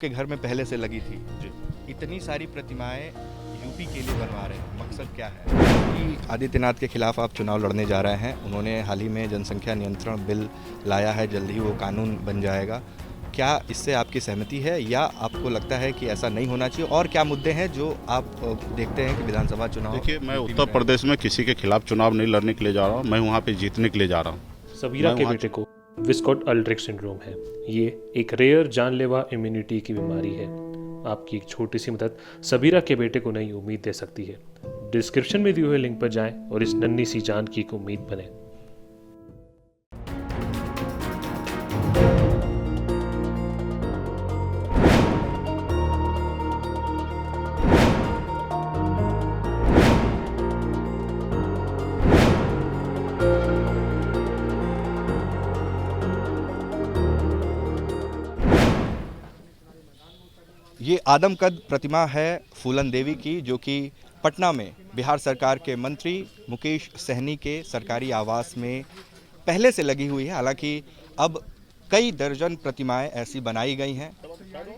के घर में पहले से लगी थी। जी। इतनी सारी प्रतिमाएं यूपी के लिए बनवा रहे हैं, मकसद क्या है? कि आदित्यनाथ के खिलाफ आप चुनाव लड़ने जा रहे हैं। उन्होंने हाल ही में जनसंख्या नियंत्रण बिल लाया है, जल्द ही वो कानून बन जाएगा। क्या इससे आपकी सहमति है या आपको लगता है कि ऐसा नहीं होना चाहिए? और क्या मुद्दे हैं जो आप देखते हैं कि विधानसभा चुनाव देखिए, मैं यूपी में उत्तर रहें? प्रदेश में किसी के खिलाफ चुनाव नहीं लड़ने के लिए जा रहा हूँ। मैं वहाँ पे जीतने के लिए जा रहा हूँ। सबीरा मैं के वहाँ बेटे को विस्कॉट अल्ड्रिच सिंड्रोम है। ये एक रेयर जानलेवा इम्यूनिटी की बीमारी है। आपकी एक छोटी सी मदद सबीरा के बेटे को नई उम्मीद दे सकती है। डिस्क्रिप्शन में दिए हुए लिंक पर जाएं और इस नन्ही सी जान की एक उम्मीद बने। ये आदमकद प्रतिमा है फूलन देवी की, जो कि पटना में बिहार सरकार के मंत्री मुकेश सहनी के सरकारी आवास में पहले से लगी हुई है। हालांकि अब कई दर्जन प्रतिमाएं ऐसी बनाई गई हैं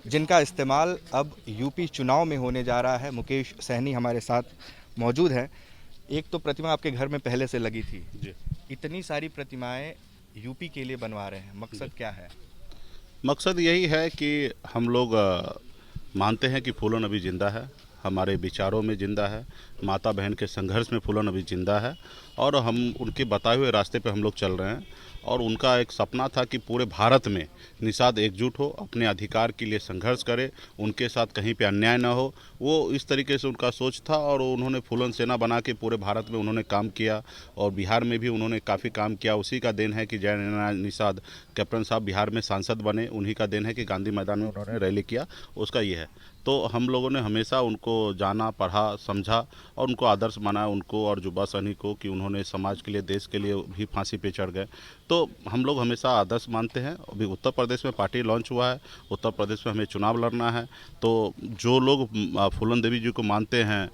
जिनका इस्तेमाल अब यूपी चुनाव में होने जा रहा है। मुकेश सहनी हमारे साथ मौजूद हैं। एक तो प्रतिमा आपके घर में पहले से लगी थी, जी। इतनी सारी प्रतिमाएं यूपी के लिए बनवा रहे हैं, मकसद क्या है? मकसद यही है कि हम लोग मानते हैं कि फूलन अभी जिंदा है, हमारे विचारों में जिंदा है, माता बहन के संघर्ष में फूलन अभी जिंदा है और हम उनके बताए हुए रास्ते पे हम लोग चल रहे हैं। और उनका एक सपना था कि पूरे भारत में निषाद एकजुट हो, अपने अधिकार के लिए संघर्ष करे, उनके साथ कहीं पे अन्याय ना हो। वो इस तरीके से उनका सोच था और उन्होंने फूलन सेना बना के पूरे भारत में उन्होंने काम किया और बिहार में भी उन्होंने काफ़ी काम किया। उसी का देन है कि जय निषाद कैप्टन साहब बिहार में सांसद बने, उन्हीं का देन है कि गांधी मैदान में उन्होंने रैली किया, उसका ये है। तो हम लोगों ने हमेशा उनको जाना, पढ़ा, समझा और उनको आदर्श माना, उनको और जुब्बा सहनी को, कि उन्होंने समाज के लिए, देश के लिए भी फांसी पे चढ़ गए। तो हम लोग हमेशा आदर्श मानते हैं। अभी उत्तर प्रदेश में पार्टी लॉन्च हुआ है, उत्तर प्रदेश में हमें चुनाव लड़ना है। तो जो लोग फूलन देवी जी को मानते हैं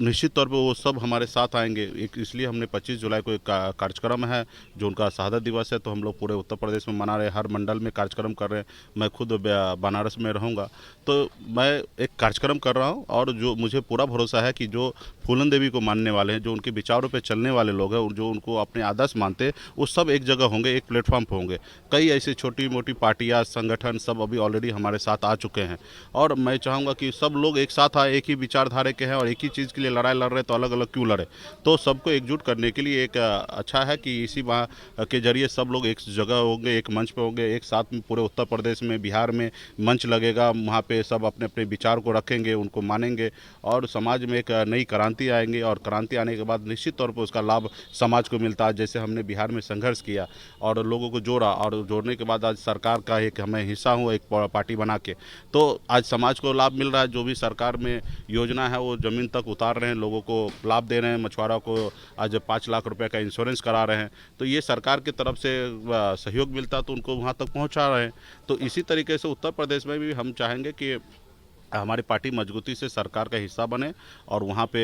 निश्चित तौर पे वो सब हमारे साथ आएंगे। एक इसलिए हमने 25 जुलाई को एक कार्यक्रम है जो उनका शहादत दिवस है, तो हम लोग पूरे उत्तर प्रदेश में मना रहे हैं, हर मंडल में कार्यक्रम कर रहे हैं। मैं खुद बनारस में रहूँगा, तो मैं एक कार्यक्रम कर रहा हूँ और जो मुझे पूरा भरोसा है कि जो फूलन देवी को मानने वाले हैं, जो उनके विचारों पे चलने वाले लोग हैं, जो उनको अपने आदर्श मानते हैं, वो सब एक जगह होंगे, एक प्लेटफॉर्म पर होंगे। कई ऐसी छोटी मोटी पार्टियाँ, संगठन सब अभी ऑलरेडी हमारे साथ आ चुके हैं और मैं चाहूँगा कि सब लोग एक साथ आए, एक ही विचारधारा के हैं और एक ही चीज़ के लिए लड़ाई लड़ रहे, तो अलग अलग क्यों लड़े। तो सबको एकजुट करने के लिए एक अच्छा है कि इसी के जरिए सब लोग एक जगह होंगे, एक मंच पे होंगे, एक साथ में पूरे उत्तर प्रदेश में, बिहार में मंच लगेगा। वहाँ पे सब अपने अपने विचार को रखेंगे, उनको मानेंगे और समाज में एक नई क्रांति आएंगे और क्रांति आने के बाद निश्चित तौर पर उसका लाभ समाज को मिलता है। जैसे हमने बिहार में संघर्ष किया और लोगों को जोड़ा और जोड़ने के बाद आज सरकार का एक मैं हिस्सा हूँ, एक पार्टी बना के, तो आज समाज को लाभ मिल रहा है। जो भी सरकार में योजना है वो ज़मीन तक उतार रहे हैं, लोगों को लाभ दे रहे हैं। मछुआरों को आज 5 लाख रुपए का इंश्योरेंस करा रहे हैं, तो ये सरकार की तरफ से सहयोग मिलता है, तो उनको वहाँ तक पहुँचा रहे हैं। तो इसी तरीके से उत्तर प्रदेश में भी हम चाहेंगे कि हमारी पार्टी मजबूती से सरकार का हिस्सा बने और वहाँ पे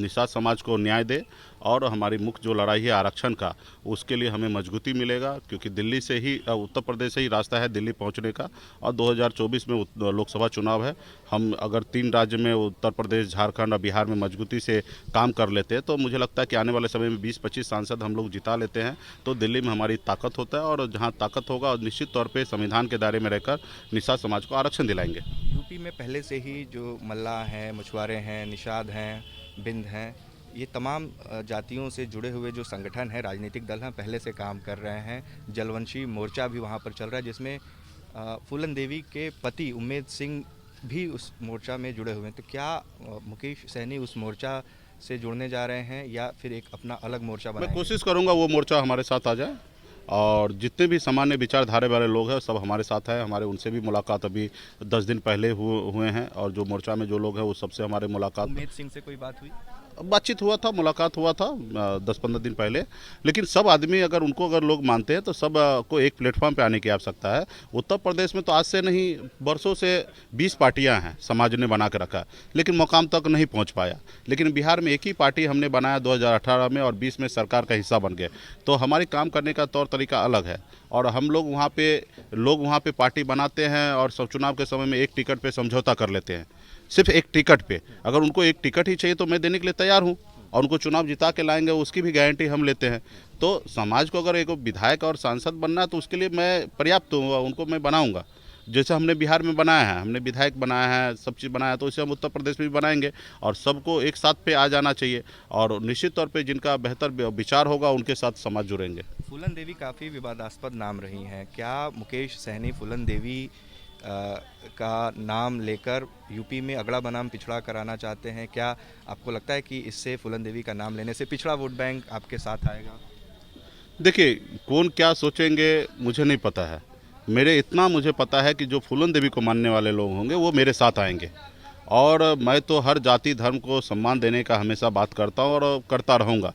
निषाद समाज को न्याय दे और हमारी मुख्य जो लड़ाई है आरक्षण का, उसके लिए हमें मजबूती मिलेगा, क्योंकि दिल्ली से ही, उत्तर प्रदेश से ही रास्ता है दिल्ली पहुँचने का और 2024 में लोकसभा चुनाव है। हम अगर 3 राज्य में, उत्तर प्रदेश, झारखंड और बिहार में मजबूती से काम कर लेते हैं, तो मुझे लगता है कि आने वाले समय में 20-25 सांसद हम लोग जिता लेते हैं, तो दिल्ली में हमारी ताकत होता है और जहाँ ताकत होगा और निश्चित तौर पर संविधान के दायरे में रहकर निषाद समाज को आरक्षण दिलाएंगे। यूपी में पहले से ही जो मल्लाह हैं, मछुआरे हैं, निषाद हैं, बिंद हैं, ये तमाम जातियों से जुड़े हुए जो संगठन हैं, राजनीतिक दल हैं, पहले से काम कर रहे हैं। जलवंशी मोर्चा भी वहाँ पर चल रहा है, जिसमें फूलन देवी के पति उम्मेद सिंह भी उस मोर्चा में जुड़े हुए हैं। तो क्या मुकेश सहनी उस मोर्चा से जुड़ने जा रहे हैं या फिर एक अपना अलग मोर्चा मैं बनाएंगे? कोशिश करूंगा वो मोर्चा हमारे साथ आ जाए और जितने भी सामान्य विचारधारा वाले लोग हैं सब हमारे साथ हैं। हमारे उनसे भी मुलाकात अभी 10 दिन पहले हुए हैं और जो मोर्चा में जो लोग हैं वो सबसे हमारे मुलाकात, उम्मेद सिंह से कोई बात हुई? बातचीत हुआ था, मुलाकात हुआ था 10-15 दिन पहले। लेकिन सब आदमी अगर उनको अगर लोग मानते हैं तो सब को एक प्लेटफॉर्म पे आने की आवश्यकता है। उत्तर प्रदेश में तो आज से नहीं, बरसों से 20 पार्टियां हैं समाज ने बना के रखा, लेकिन मुकाम तक नहीं पहुंच पाया। लेकिन बिहार में एक ही पार्टी हमने बनाया 2018 में और 20 में सरकार का हिस्सा बन गए। तो हमारे काम करने का तौर तरीका अलग है और हम लोग वहाँ पे पार्टी बनाते हैं और सब चुनाव के समय में एक टिकट पे समझौता कर लेते हैं, सिर्फ एक टिकट पे। अगर उनको एक टिकट ही चाहिए तो मैं देने के लिए तैयार हूँ, और उनको चुनाव जिता के लाएंगे उसकी भी गारंटी हम लेते हैं। तो समाज को अगर एक विधायक और सांसद बनना है तो उसके लिए मैं पर्याप्त हूँ, उनको मैं बनाऊंगा। जैसे हमने बिहार में बनाया है, हमने विधायक बनाया है, सब चीज़ बनाया है, तो इसे हम उत्तर प्रदेश में भी बनाएंगे। और सबको एक साथ पे आ जाना चाहिए, और निश्चित तौर पे जिनका बेहतर विचार होगा उनके साथ समाज जुड़ेंगे। फूलन देवी काफ़ी विवादास्पद नाम रही हैं। क्या मुकेश सहनी फूलन देवी का नाम लेकर यूपी में अगड़ा बनाम पिछड़ा कराना चाहते हैं? क्या आपको लगता है कि इससे फूलन देवी का नाम लेने से पिछड़ा वोट बैंक आपके साथ आएगा? देखिए, कौन क्या सोचेंगे मुझे नहीं पता है। मुझे पता है कि जो फूलन देवी को मानने वाले लोग होंगे वो मेरे साथ आएंगे, और मैं तो हर जाति धर्म को सम्मान देने का हमेशा बात करता हूँ और करता रहूँगा।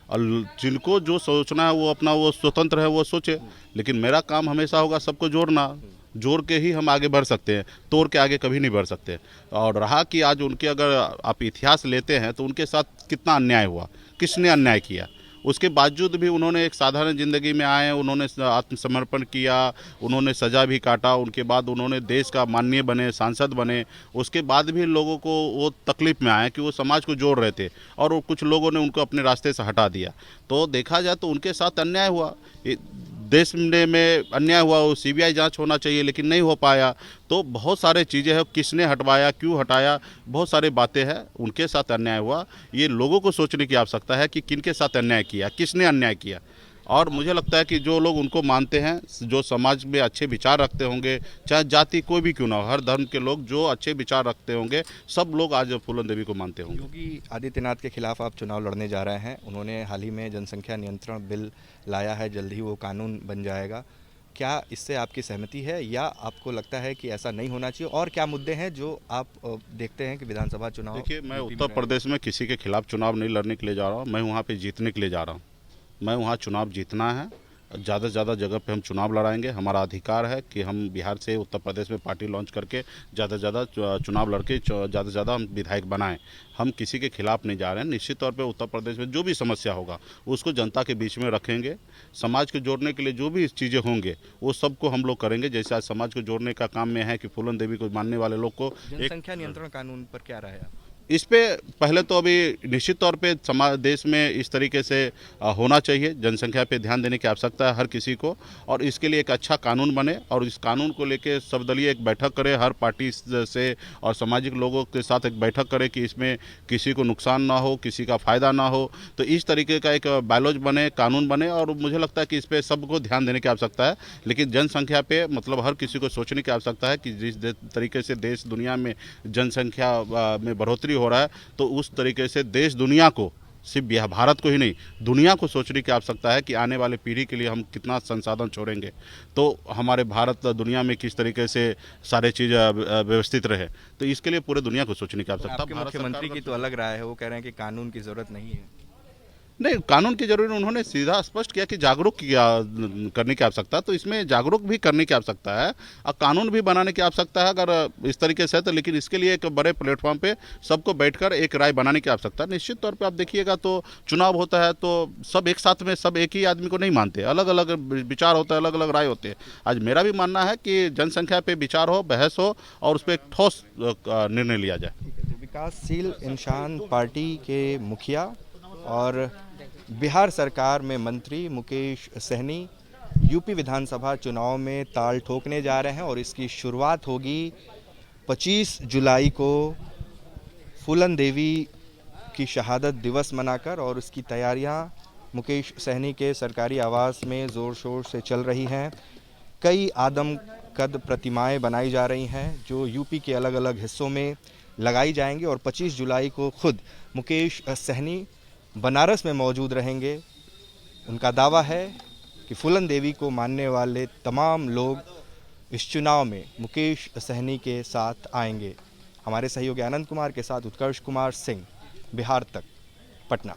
और जिनको जो सोचना है वो अपना, वो स्वतंत्र है, वो सोचे, लेकिन मेरा काम हमेशा होगा सबको जोड़ना। जोड़ के ही हम आगे बढ़ सकते हैं, तोड़ के आगे कभी नहीं बढ़ सकते। और रहा कि आज उनके, अगर आप इतिहास लेते हैं तो उनके साथ कितना अन्याय हुआ, किसने अन्याय किया, उसके बावजूद भी उन्होंने एक साधारण ज़िंदगी में आए, उन्होंने आत्मसमर्पण किया, उन्होंने सज़ा भी काटा, उनके बाद उन्होंने देश का माननीय बने, सांसद बने। उसके बाद भी लोगों को वो तकलीफ़ में आए कि वो समाज को जोड़ रहे थे, और वो कुछ लोगों ने उनको अपने रास्ते से हटा दिया। तो देखा जाए तो उनके साथ अन्याय हुआ, देश में अन्याय हुआ। वो सीबीआई जांच होना चाहिए लेकिन नहीं हो पाया। तो बहुत सारे चीज़ें हैं, किसने हटवाया, क्यों हटाया, बहुत सारी बातें हैं। उनके साथ अन्याय हुआ, ये लोगों को सोचने की आवश्यकता है कि किनके साथ अन्याय किया, किसने अन्याय किया। और मुझे लगता है कि जो लोग उनको मानते हैं, जो समाज में अच्छे विचार रखते होंगे, चाहे जाति कोई भी क्यों ना हो, हर धर्म के लोग जो अच्छे विचार रखते होंगे, सब लोग आज फूलन देवी को मानते होंगे। योगी आदित्यनाथ के खिलाफ आप चुनाव लड़ने जा रहे हैं। उन्होंने हाल ही में जनसंख्या नियंत्रण बिल लाया है, जल्द ही वो कानून बन जाएगा। क्या इससे आपकी सहमति है, या आपको लगता है कि ऐसा नहीं होना चाहिए? और क्या मुद्दे हैं जो आप देखते हैं कि विधानसभा चुनाव? देखिए, मैं यूपी में उत्तर प्रदेश में किसी के खिलाफ चुनाव नहीं लड़ने के लिए जा रहा हूँ, मैं वहाँ पे जीतने के लिए जा रहा हूँ। मैं वहाँ चुनाव जीतना है, ज़्यादा से ज़्यादा जगह पे हम चुनाव लड़ाएंगे। हमारा अधिकार है कि हम बिहार से उत्तर प्रदेश में पार्टी लॉन्च करके ज़्यादा से ज़्यादा चुनाव लड़के ज़्यादा से ज़्यादा हम विधायक बनाएं। हम किसी के खिलाफ नहीं जा रहे हैं। निश्चित तौर पे उत्तर प्रदेश में जो भी समस्या होगा उसको जनता के बीच में रखेंगे। समाज को जोड़ने के लिए जो भी चीज़ें होंगे वो सबको हम लोग करेंगे। जैसे आज समाज को जोड़ने का काम में है कि फूलन देवी को मानने वाले लोग को जनसंख्या नियंत्रण कानून पर क्या राय है? इस पे पहले तो अभी निश्चित तौर पे समाज देश में इस तरीके से होना चाहिए। जनसंख्या पे ध्यान देने की आवश्यकता है हर किसी को, और इसके लिए एक अच्छा कानून बने, और इस कानून को लेके सर्वदलीय एक बैठक करे हर पार्टी से, और सामाजिक लोगों के साथ एक बैठक करे कि इसमें किसी को नुकसान ना हो, किसी का फ़ायदा ना हो। तो इस तरीके का एक बायलॉज बने, कानून बने, और मुझे लगता है कि इस पर सबको ध्यान देने की आवश्यकता है। लेकिन जनसंख्या पे मतलब हर किसी को सोचने की आवश्यकता है कि जिस तरीके से देश दुनिया में जनसंख्या में बढ़ोतरी हो रहा है, तो उस तरीके से देश दुनिया को, सिर्फ भारत को ही नहीं, दुनिया को सोचने की आवश्यकता है कि आने वाले पीढ़ी के लिए हम कितना संसाधन छोड़ेंगे, तो हमारे भारत दुनिया में किस तरीके से सारे चीज़ व्यवस्थित रहे। तो इसके लिए पूरे दुनिया को सोचने की आवश्यकता है। मुख्यमंत्री की तो अलग राय है, वो कह रहे हैं कि कानून की जरूरत नहीं है। नहीं, कानून की जरूरत, उन्होंने सीधा स्पष्ट किया कि जागरूक करने की आवश्यकता, तो इसमें जागरूक भी करने की आवश्यकता है और कानून भी बनाने की आवश्यकता है अगर इस तरीके से। तो लेकिन इसके लिए एक बड़े प्लेटफॉर्म पे सबको बैठकर एक राय बनाने की आवश्यकता है। निश्चित तौर पे आप देखिएगा तो चुनाव होता है तो सब एक साथ में, सब एक ही आदमी को नहीं मानते, अलग अलग विचार होता है, अलग अलग राय होते हैं। आज मेरा भी मानना है कि जनसंख्या पे विचार हो, बहस हो, और उस पर एक ठोस निर्णय लिया जाए। विकासशील इंसान पार्टी के मुखिया और बिहार सरकार में मंत्री मुकेश सहनी यूपी विधानसभा चुनाव में ताल ठोकने जा रहे हैं, और इसकी शुरुआत होगी 25 जुलाई को फूलन देवी की शहादत दिवस मनाकर, और उसकी तैयारियां मुकेश सहनी के सरकारी आवास में ज़ोर शोर से चल रही हैं। कई आदमकद प्रतिमाएं बनाई जा रही हैं जो यूपी के अलग अलग हिस्सों में लगाई जाएंगी, और 25 जुलाई को खुद मुकेश सहनी बनारस में मौजूद रहेंगे। उनका दावा है कि फूलन देवी को मानने वाले तमाम लोग इस चुनाव में मुकेश सहनी के साथ आएंगे। हमारे सहयोगी आनंद कुमार के साथ उत्कर्ष कुमार सिंह, बिहार तक, पटना।